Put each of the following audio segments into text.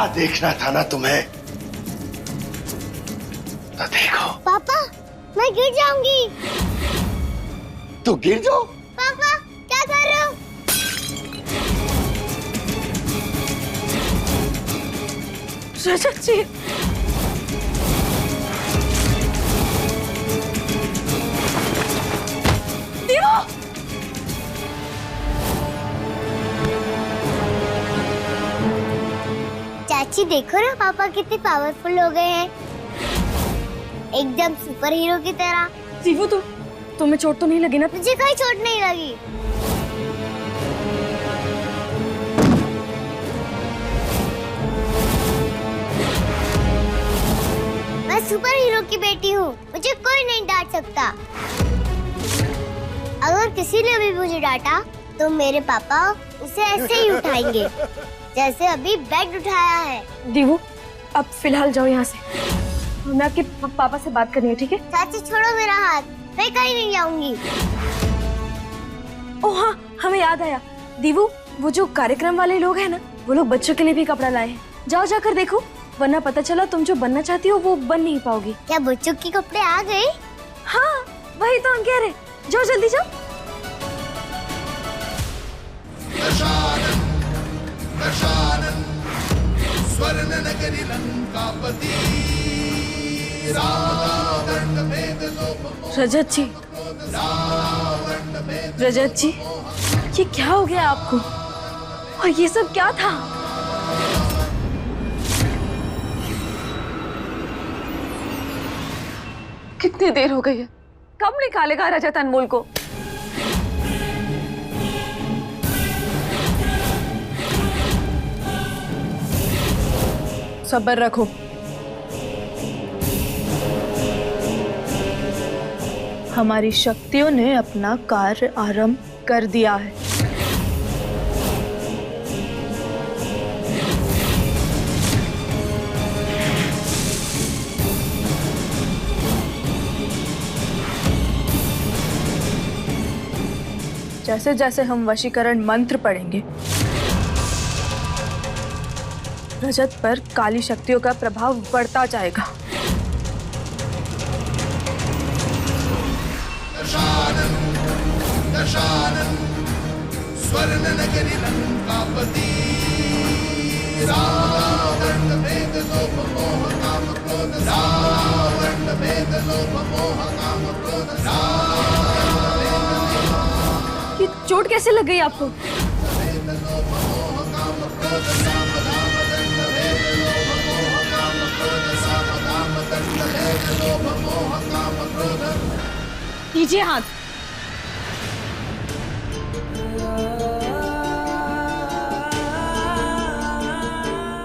ऐसा देखना था ना तुम्हें, तो देखो। पापा, मैं गिर जाऊंगी। तू गिर जाओ? पापा, क्या कर रहे हो? रजत जी, देवो! चाची देखो ना, पापा कितने पावरफुल हो गए हैं, एकदम सुपर हीरो की तरह। देवो, तुम्हें चोट तो नहीं लगी ना? मुझे कोई चोट नहीं लगी। मैं सुपर हीरो की बेटी हूँ, मुझे कोई नहीं डांट सकता। अगर किसी ने भी मुझे डांटा तो मेरे पापा उसे ऐसे ही उठाएंगे जैसे अभी बेड उठाया है। देवो, अब फिलहाल जाओ यहाँ से, हमें आपके पापा से बात करनी है, ठीक है? चाची छोड़ो मेरा हाथ, मैं कहीं नहीं जाऊंगी। ओह हाँ, हमें याद आया। देवो, वो जो कार्यक्रम वाले लोग हैं ना, वो लोग बच्चों के लिए भी कपड़ा लाए हैं। जाओ जाकर देखो, वरना पता चला तुम जो बनना चाहती हो वो बन नहीं पाओगी। क्या बच्चों के कपड़े आ गए? हाँ, वही तो हम कह रहे। जाओ जल्दी जाओ। स्वर्ण नगरी लंकापति रजत जी, रजत जी, ये क्या हो गया आपको? और ये सब क्या था? कितनी देर हो गई है, कब निकालेगा रजत अनमोल को? सब्र रखो, हमारी शक्तियों ने अपना कार्य आरंभ कर दिया है। जैसे जैसे हम वशीकरण मंत्र पढ़ेंगे, रजत पर काली शक्तियों का प्रभाव बढ़ता जाएगा। दशानन स्वर्ण नगरी लंकापति रावण भेद लोभ मोह काम क्रोध रावण भेद लोभ मोह काम क्रोध। ये चोट कैसे लग गई आपको? कीजिए हाथ।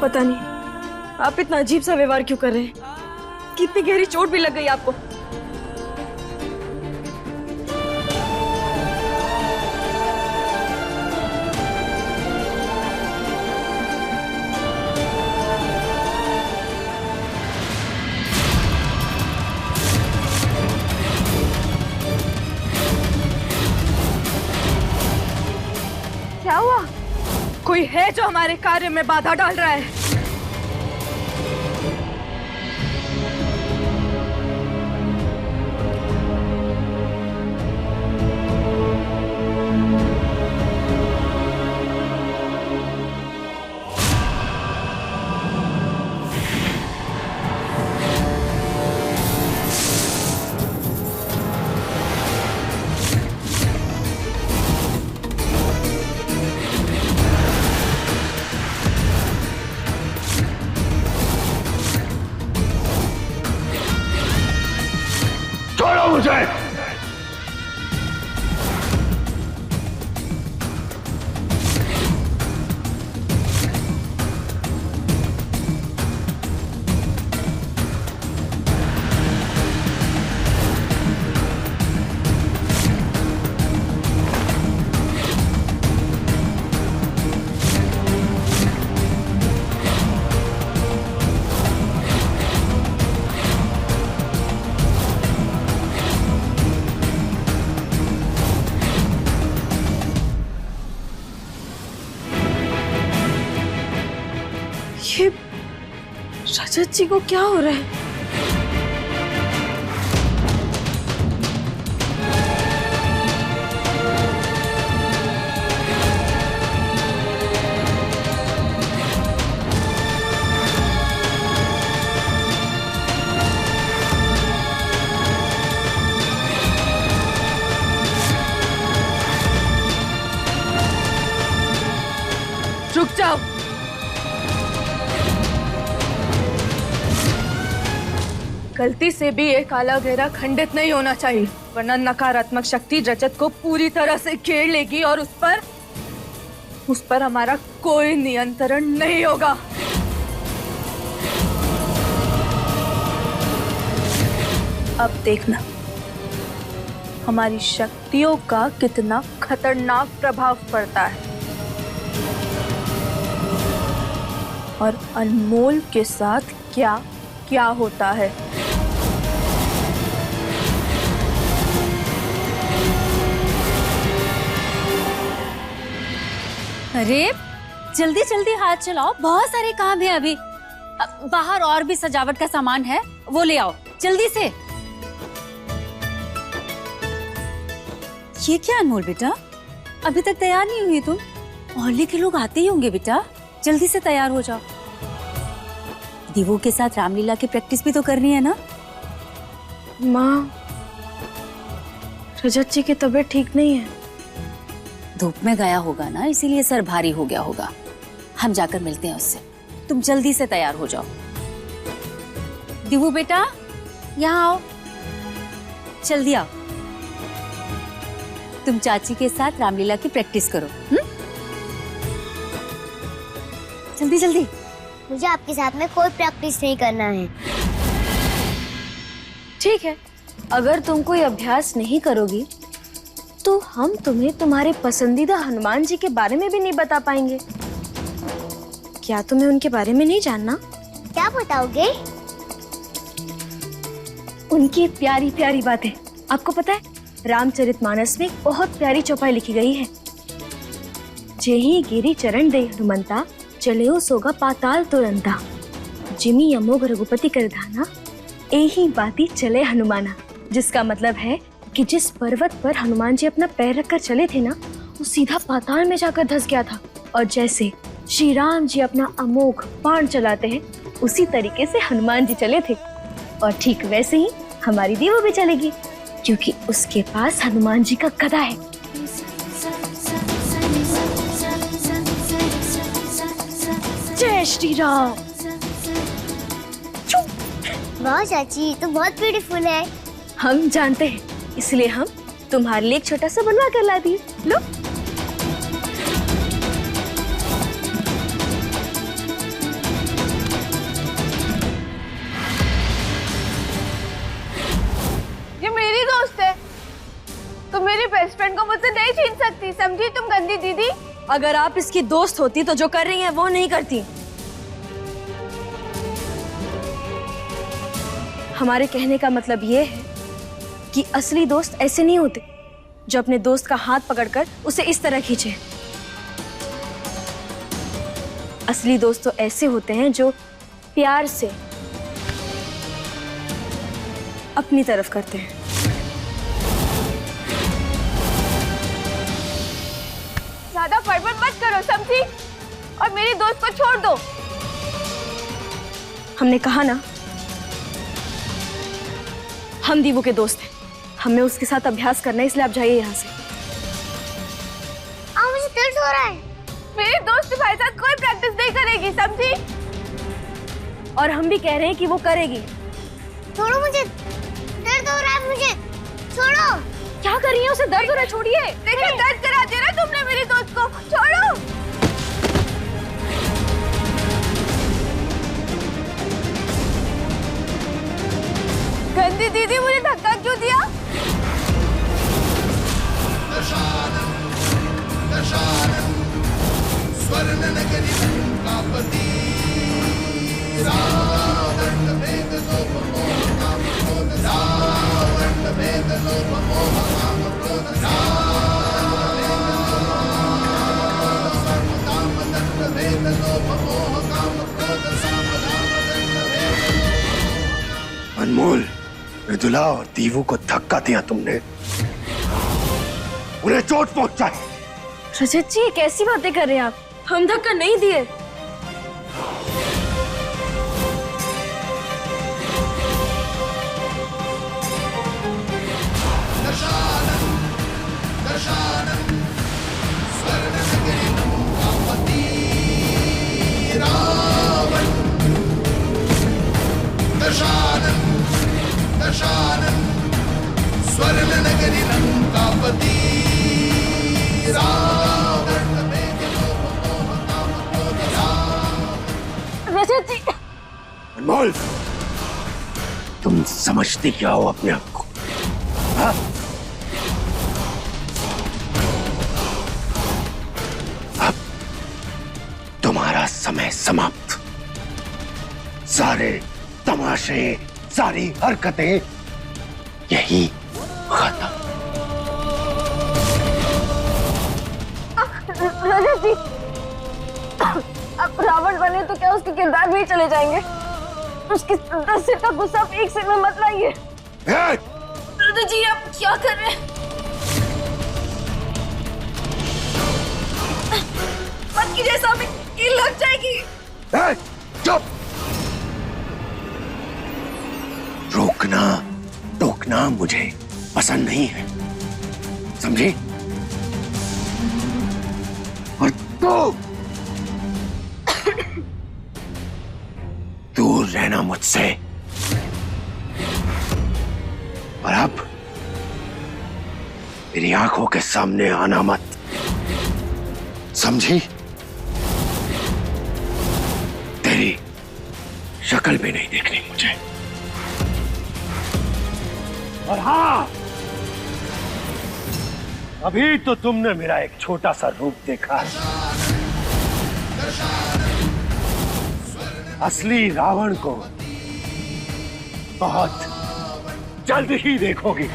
पता नहीं आप इतना अजीब सा व्यवहार क्यों कर रहे हैं? कितनी गहरी चोट भी लग गई आपको। क्या हुआ? कोई है जो हमारे कार्य में बाधा डाल रहा है? छोड़ो मुझे। रजत जी को क्या हो रहा है? रुक जाओ। गलती से भी एक काला घेरा खंडित नहीं होना चाहिए, वरना नकारात्मक शक्ति रजत को पूरी तरह से घेर लेगी और उस पर हमारा कोई नियंत्रण नहीं होगा। अब देखना हमारी शक्तियों का कितना खतरनाक प्रभाव पड़ता है और अनमोल के साथ क्या क्या होता है। अरे जल्दी जल्दी हाथ चलाओ, बहुत सारे काम है अभी। बाहर और भी सजावट का सामान है, वो ले आओ जल्दी से। ये क्या अनमोल बेटा, अभी तक तैयार नहीं हुई तुम? मोहल्ले के लोग आते ही होंगे बेटा, जल्दी से तैयार हो जाओ। दीवों के साथ रामलीला की प्रैक्टिस भी तो करनी है ना। माँ, रजत जी की तबीयत ठीक नहीं है। धूप में गया होगा ना, इसीलिए सर भारी हो गया होगा। हम जाकर मिलते हैं उससे, तुम जल्दी से तैयार हो जाओ। दीवू बेटा यहाँ आओ, जल्दी आओ। तुम चाची के साथ रामलीला की प्रैक्टिस करो। जल्दी जल्दी। मुझे आपके साथ में कोई प्रैक्टिस नहीं करना है। ठीक है, अगर तुम कोई अभ्यास नहीं करोगी तो हम तुम्हें तुम्हारे पसंदीदा हनुमान जी के बारे में भी नहीं बता पाएंगे। क्या तुम्हें उनके बारे में नहीं जानना? क्या बताओगे? उनकी प्यारी प्यारी बातें। आपको पता है, रामचरितमानस में एक बहुत प्यारी चौपाई लिखी गई है। जेहि गिरि चरण दे हनुमंता, चलेओ सोगा पाताल तुरंता, जिमी अमोघ रघुपति कर धाना, एही बाती चले हनुमाना। जिसका मतलब है कि जिस पर्वत पर हनुमान जी अपना पैर रखकर चले थे ना, वो सीधा पाताल में जाकर धंस गया था। और जैसे श्री राम जी अपना अमोघ बाण चलाते हैं, उसी तरीके से हनुमान जी चले थे। और ठीक वैसे ही हमारी दीवो भी चलेगी, क्योंकि उसके पास हनुमान जी का गदा है। जय श्री राम। वाह चाची, तो बहुत ब्यूटीफुल है। हम जानते हैं, इसलिए हम तुम्हारे लिए एक छोटा सा बनवा कर ला दिए। लो। ये मेरी दोस्त है, तुम मेरी बेस्ट फ्रेंड को मुझसे नहीं छीन सकती, समझी तुम गंदी दीदी। अगर आप इसकी दोस्त होती तो जो कर रही हैं वो नहीं करती। हमारे कहने का मतलब ये है कि असली दोस्त ऐसे नहीं होते जो अपने दोस्त का हाथ पकड़कर उसे इस तरह खींचे। असली दोस्त तो ऐसे होते हैं जो प्यार से अपनी तरफ करते हैं। ज्यादा फड़फड़ मत करो, समझी? और मेरी दोस्त को छोड़ दो। हमने कहा ना, हम दीवू के दोस्त हैं, हमें उसके साथ अभ्यास करना है, इसलिए आप जाइए यहाँ से। मुझे दर्द हो रहा है। मेरी दोस्त तुम्हारे साथ कोई प्रैक्टिस नहीं करेगी, समझी? और हम भी कह रहे हैं कि वो करेगी। छोड़ो मुझे, दर्द हो रहा है मुझे, छोड़ो। क्या कर रही है? उसे दर्द हो रहा है, छोड़िए। देखो दर्द करा दिया ना तुमने मेरी दोस्त को, छोड़ो। गंदी दीदी, मुझे धक्का क्यों दिया? स्वर्ण नगरी लंकापति, रावण भेद लोभ मोह काम क्रोध, रावण भेद लोभ मोह काम क्रोध, सर्वधाम दंड भेद लोभ मोह काम क्रोध, सावधाम दंड भेद अनमोल, मृदुला और दीवू को धक्का दिया तुमने, उन्हें चोट पहुंचाई। रजत जी, ये कैसी बातें कर रहे हैं आप? हम धक्का नहीं दिए। स्वर्ण नगरी लंकापति रजत जी, अनमोल, तुम समझती क्या हो अपने आप को? हाँ? अब तुम्हारा समय समाप्त। सारे तमाशे, सारी हरकतें यही खत्म। रजत जी, अब रावण बने तो क्या उसके किरदार भी चले जाएंगे? उसके 10 सिर का गुस्सा आप एक सिर में मत लाइए। रजत जी, आप क्या कर रहे हैं? मत कीजिए साहब, कील लग जाएगी। चुप! रोकना टोकना मुझे पसंद नहीं है, समझे? और दूर रहना मुझसे। और अब मेरी आंखों के सामने आना मत, समझी? तेरी शक्ल भी नहीं देखनी मुझे। और हाँ, अभी तो तुमने मेरा एक छोटा सा रूप देखा है। असली रावण को बहुत जल्द ही देखोगी।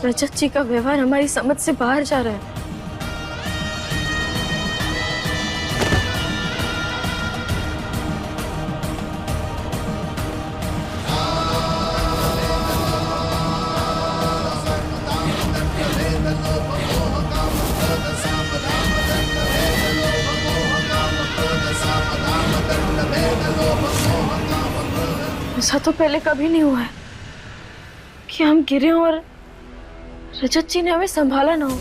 रजत जी का व्यवहार हमारी समझ से बाहर जा रहा है। ऐसा तो पहले कभी नहीं हुआ है कि हम गिरे और रजत जी ने हमें संभाला ना हो।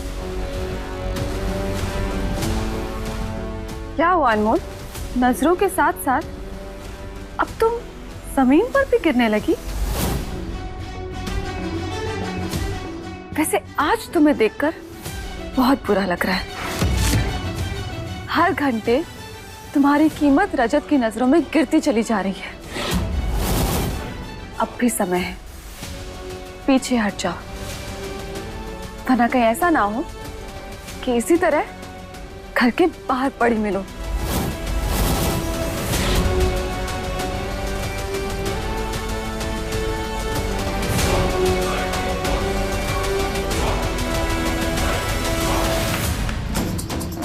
क्या हुआ अनमोल? नजरों के साथ साथ अब तुम जमीन पर भी गिरने लगी। वैसे आज तुम्हें देखकर बहुत बुरा लग रहा है। हर घंटे तुम्हारी कीमत रजत की नजरों में गिरती चली जा रही है। अब भी समय है, पीछे हट जाओ, वरना कहीं ऐसा ना हो कि इसी तरह घर के बाहर पड़ी मिलो।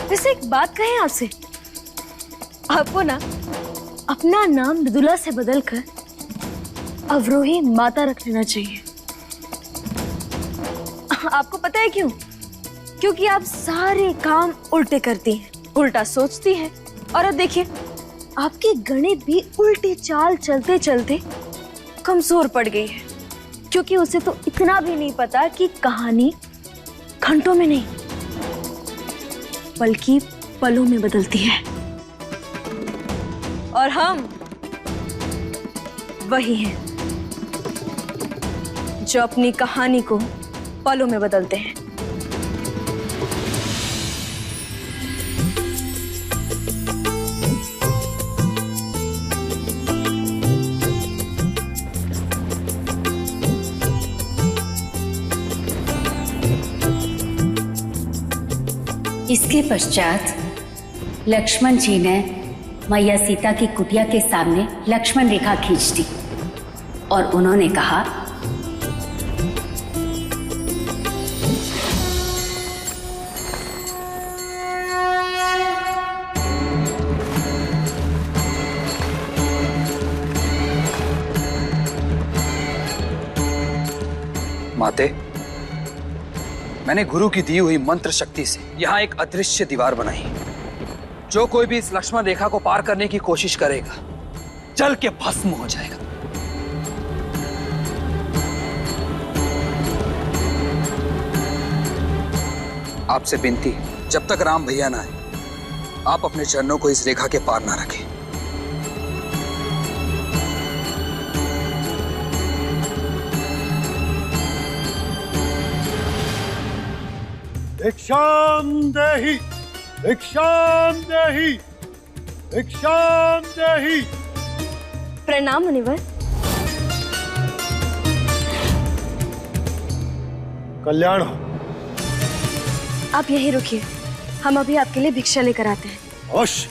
वैसे एक बात कहें आपसे, आपको ना अपना नाम मृदुला से बदलकर अवरोही माता रख लेना चाहिए। आपको पता है क्यों? क्योंकि आप सारे काम उल्टे करती हैं, उल्टा सोचती हैं। और अब देखिए, आपकी गणित भी उल्टी चाल चलते चलते कमजोर पड़ गई है। क्योंकि उसे तो इतना भी नहीं पता कि कहानी घंटों में नहीं बल्कि पलों में बदलती है। और हम वही हैं जो अपनी कहानी को पलों में बदलते हैं। इसके पश्चात लक्ष्मण जी ने मैया सीता की कुटिया के सामने लक्ष्मण रेखा खींच दी और उन्होंने कहा, माते, मैंने गुरु की दी हुई मंत्र शक्ति से यहाँ एक अदृश्य दीवार बनाई। जो कोई भी इस लक्ष्मण रेखा को पार करने की कोशिश करेगा, जल के भस्म हो जाएगा। आपसे विनती, जब तक राम भैया ना आए, आप अपने चरणों को इस रेखा के पार ना रखें। भिक्षाम देहि, भिक्षाम देहि, भिक्षाम देहि। प्रणाम मुनिवर। कल्याण हो। आप यहीं रुकिए, हम अभी आपके लिए भिक्षा लेकर आते हैं। होश।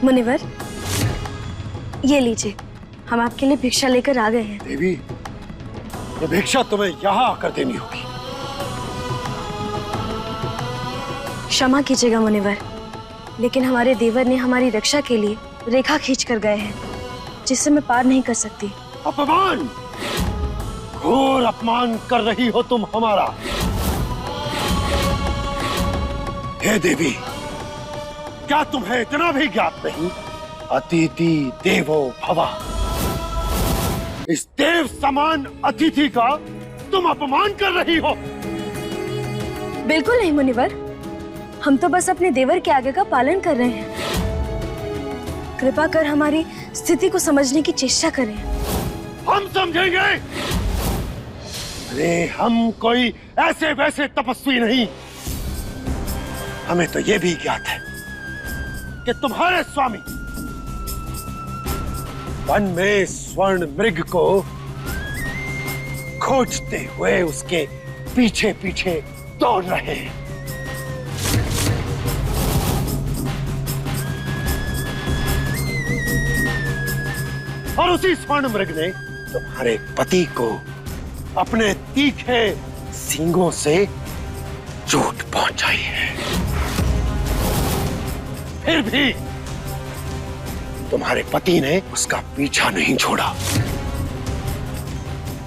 मुनिवर, ये लीजिए, हम आपके लिए भिक्षा लेकर आ गए हैं। देवी, ये भिक्षा तुम्हें यहाँ आकर देनी होगी। क्षमा कीजिएगा मुनिवर, लेकिन हमारे देवर ने हमारी रक्षा के लिए रेखा खींच कर गए हैं, जिससे मैं पार नहीं कर सकती। अपमान, घोर अपमान कर रही हो तुम हमारा। हे देवी, क्या तुम्हें इतना भी ज्ञात नहीं? अतिथि देवो भव। इस देव समान अतिथि का तुम अपमान कर रही हो। बिल्कुल नहीं मुनिवर, हम तो बस अपने देवर के आगे का पालन कर रहे हैं। कृपा कर हमारी स्थिति को समझने की चेष्टा करें। हम समझेंगे। अरे हम कोई ऐसे वैसे तपस्वी नहीं। हमें तो ये भी ज्ञात है कि तुम्हारे स्वामी वन में स्वर्ण मृग को खोजते हुए उसके पीछे पीछे दौड़ रहे हैं। और उसी स्वर्ण मृग ने तुम्हारे पति को अपने तीखे सींगों से चोट पहुंचाई है। फिर भी तुम्हारे पति ने उसका पीछा नहीं छोड़ा।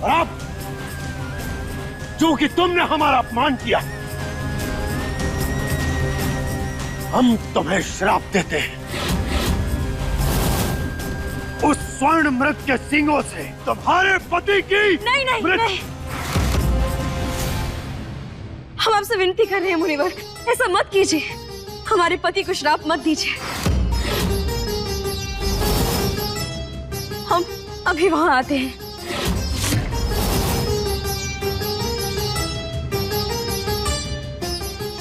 और अब जो कि तुमने हमारा अपमान किया, हम तुम्हें श्राप देते हैं। उस स्वर्ण मृग के सींगों से तुम्हारे पति की नहीं नहीं नहीं, हम आपसे विनती कर रहे हैं मुनिवर, ऐसा मत कीजिए। हमारे पति को श्राप मत दीजिए। हम अभी वहां आते हैं।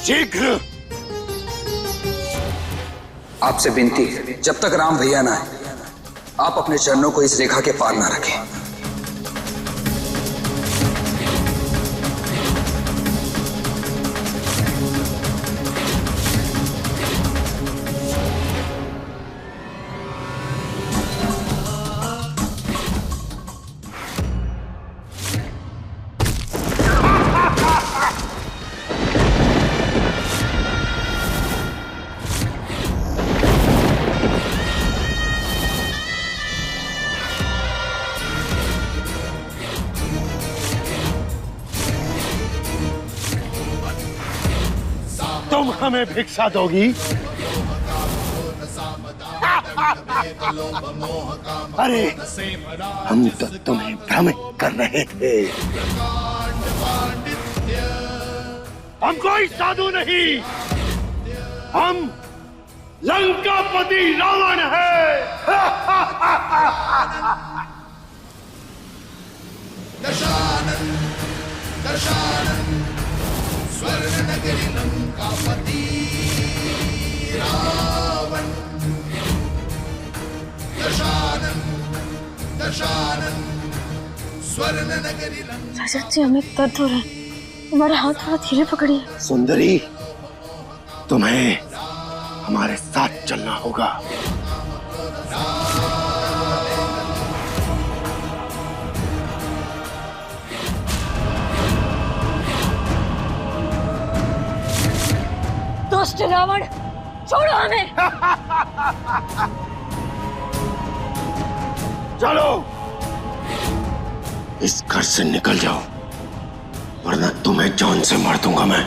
शीघ्र। आपसे विनती है, जब तक राम भैया ना आए, आप अपने चरणों को इस रेखा के पार ना रखें। तुम हमें भिक्षा दोगी? अरे हम तो तुम्हें भ्रमित कर रहे थे। हम कोई साधु नहीं, हम लंकापति रावण है। दशानन दशानन स्वर्ण नगरी लंकापति रावण। दशानन दशानन स्वर्ण नगरी लंका रजत जी, हमें दर्द हो रहा है, हमारे हाथ थोड़ा धीरे पकड़िए। सुंदरी, तुम्हें हमारे साथ चलना होगा। दुष्ट रावण, छोड़ो हमें। चलो, इस घर से निकल जाओ, वरना तुम्हें जान से मार दूंगा मैं।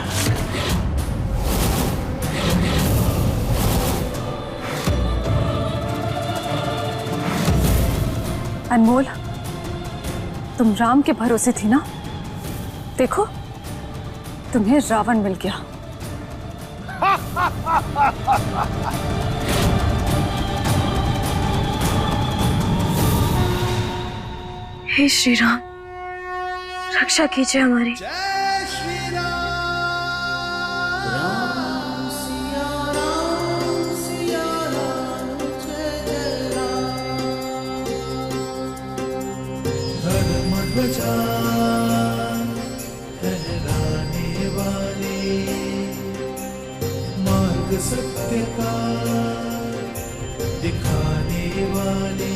अनमोल, तुम राम के भरोसे थी ना? देखो, तुम्हें रावण मिल गया। हे श्री राम, रक्षा कीजिए हमारी। जय श्री राम सिया राम जय जय राम। धर्म ध्वजा फहराने वाले, मार्ग सत्य का दिखाने वाले,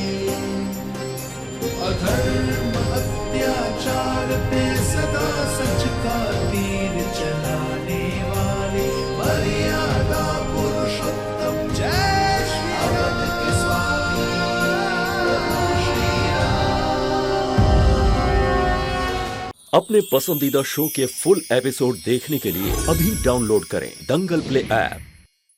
अधर्म अत्याचार पे सदा सच का तीर चलाने वाले, मर्यादा पुरुषोत्तम जय श्री राम के स्वामी श्री राम। अपने पसंदीदा शो के फुल एपिसोड देखने के लिए अभी डाउनलोड करें दंगल प्ले ऐप।